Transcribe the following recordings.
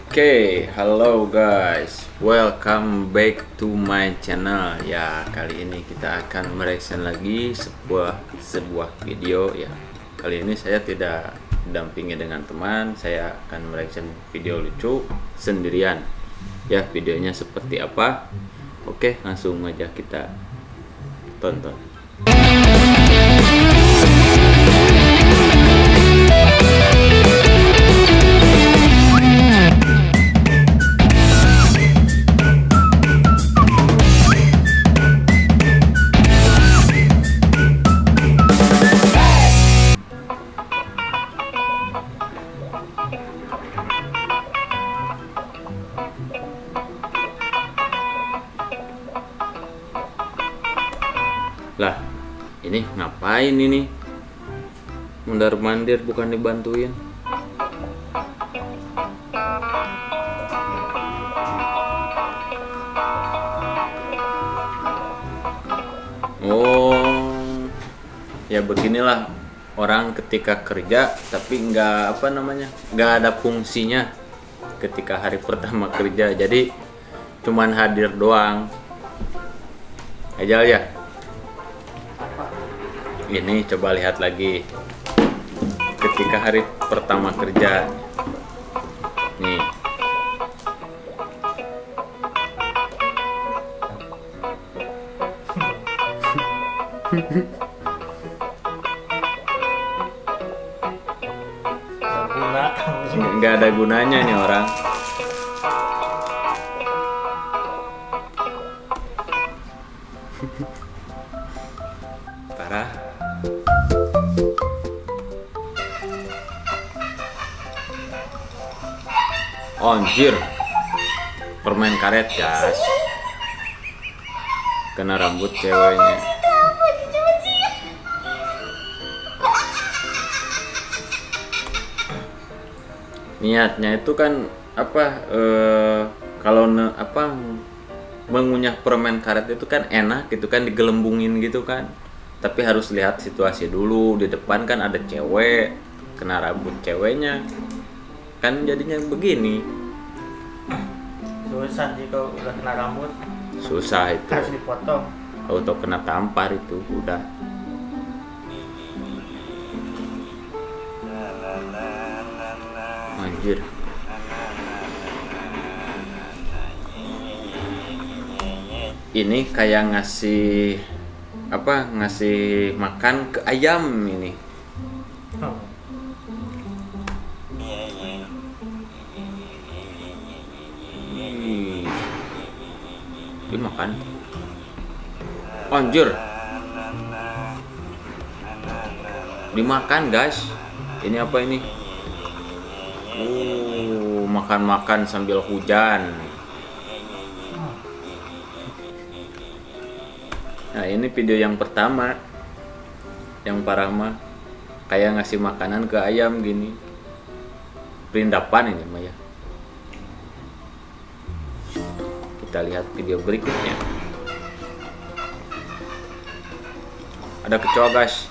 Halo guys, welcome back to my channel. Ya, kali ini kita akan mereaction lagi sebuah video ya. Kali ini saya tidak dampingi dengan teman, saya akan mereaction video lucu sendirian. Ya, videonya seperti apa? Oke, langsung aja kita tonton. Lah, ini ngapain ini? Mundar-mandir bukan dibantuin. Oh, ya beginilah orang ketika kerja tapi nggak nggak ada fungsinya ketika hari pertama kerja. Jadi cuman hadir doang. Aja ya. Ini coba lihat lagi ketika hari pertama kerja nih. Nggak ada gunanya nih orang. Parah. Oh, anjir, permen karet guys, kena rambut ceweknya. Niatnya itu kan kalau mengunyah permen karet itu kan enak gitu kan, digelembungin gitu kan, tapi harus lihat situasi dulu. Di depan kan ada cewek, kena rambut ceweknya kan, jadinya begini. Susah sih kalau udah kena rambut, susah itu, harus dipotong. auto kena tampar itu udah. Anjir, ini kayak ngasih makan ke ayam ini. Dimakan. Anjir, dimakan guys. Ini apa ini? Makan-makan sambil hujan. Nah, ini video yang pertama. Yang parah mah kayak ngasih makanan ke ayam gini. Perindapan ini mah ya. Kita lihat video berikutnya. Ada kecoa guys.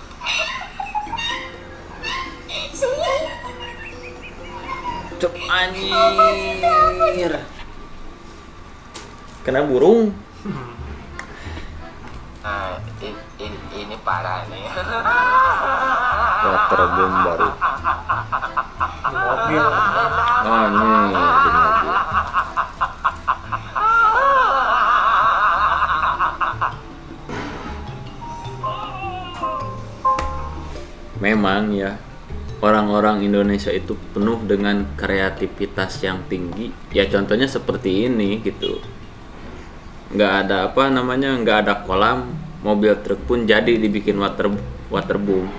Cep, anjir, kena burung. Ini parah nih. Waterboom baru. Di mobil. Anjir, di mobil. Memang ya, orang-orang Indonesia itu penuh dengan kreativitas yang tinggi. Ya contohnya seperti ini gitu. Nggak ada nggak ada kolam, mobil truk pun jadi dibikin waterboom.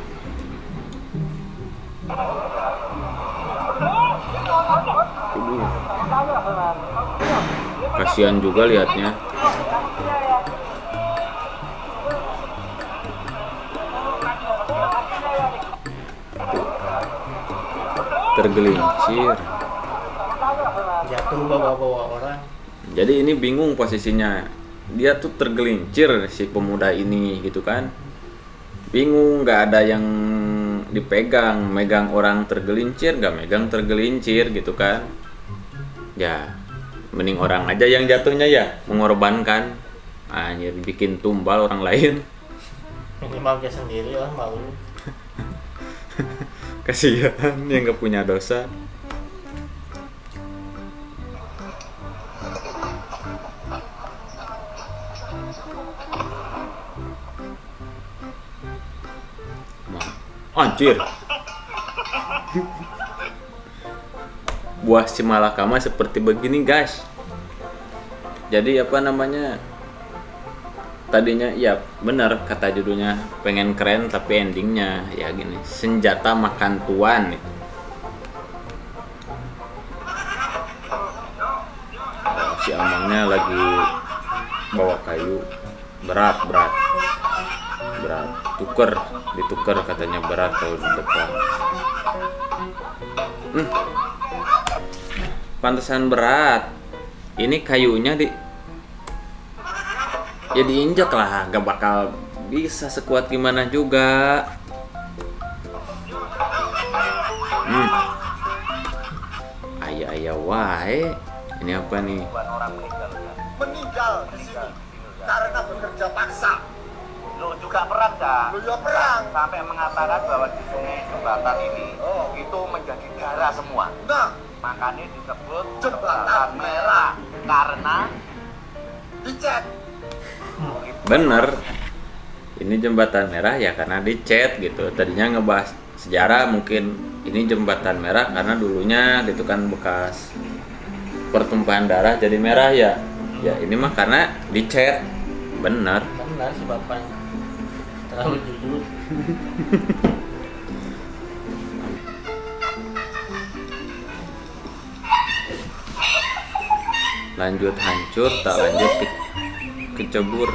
Kasihan juga lihatnya. Tergelincir, Jatuh bawa-bawa orang. jadi ini bingung posisinya. Dia tuh tergelincir si pemuda ini gitu kan, bingung, nggak ada yang dipegang, megang orang tergelincir, nggak megang tergelincir gitu kan. Ya mending orang aja yang jatuhnya ya mengorbankan, anjir bikin tumbal orang lain. Minimal dia sendiri lah malu. Kasihan yang gak punya dosa. Anjir. Buah si malakama seperti begini guys. Jadi apa namanya, tadinya ya bener kata judulnya pengen keren, tapi endingnya ya gini, senjata makan tuan itu. Si Amangnya lagi bawa kayu berat, ditukar katanya berat kalau di depan. Pantesan berat. Ini kayunya ya diinjak lah, gak bakal bisa sekuat gimana juga. Ayah wae. Ini apa nih? Orang meninggal di sini karena bekerja paksa. Lo juga perang dah. Lo juga perang. Sampai mengatakan bahwa di sungai jembatan ini itu menjadi darah semua. Nah, makanya disebut jembatan merah karena dicet. Bener. Ini jembatan merah ya karena dicet gitu. Tadinya ngebahas sejarah, mungkin ini jembatan merah karena dulunya gitu kan bekas pertumpahan darah jadi merah ya. Ya ini mah karena dicet. Bener Si bapaknya terlalu jujur. Lanjut hancur, tak lanjut kecebur.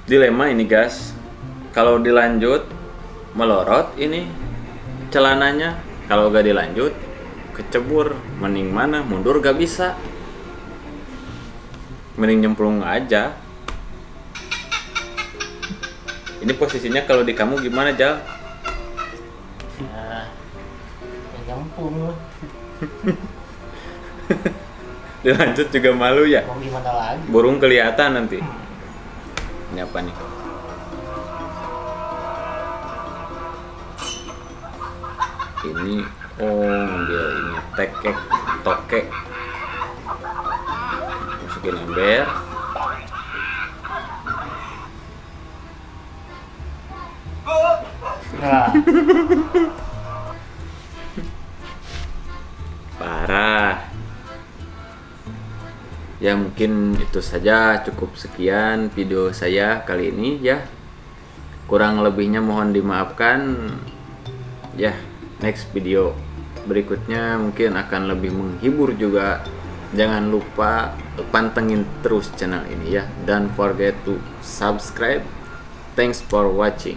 Dilema ini guys. Kalau dilanjut melorot ini celananya, kalau gak dilanjut kecebur. Mending mana? Mundur gak bisa. Mending nyemplung aja. Ini posisinya kalau di kamu gimana, Jal? Ya, nyemplung. Dilanjut juga malu ya. Mau gimana lagi? Burung kelihatan nanti. Ini apa nih? Ini ngambil ini tokek. Masukin ember. Nah, Parah. Ya mungkin itu saja, cukup sekian video saya kali ini ya. Kurang lebihnya mohon dimaafkan. Ya, next video berikutnya mungkin akan lebih menghibur juga. Jangan lupa pantengin terus channel ini ya. Don't forget to subscribe. Thanks for watching.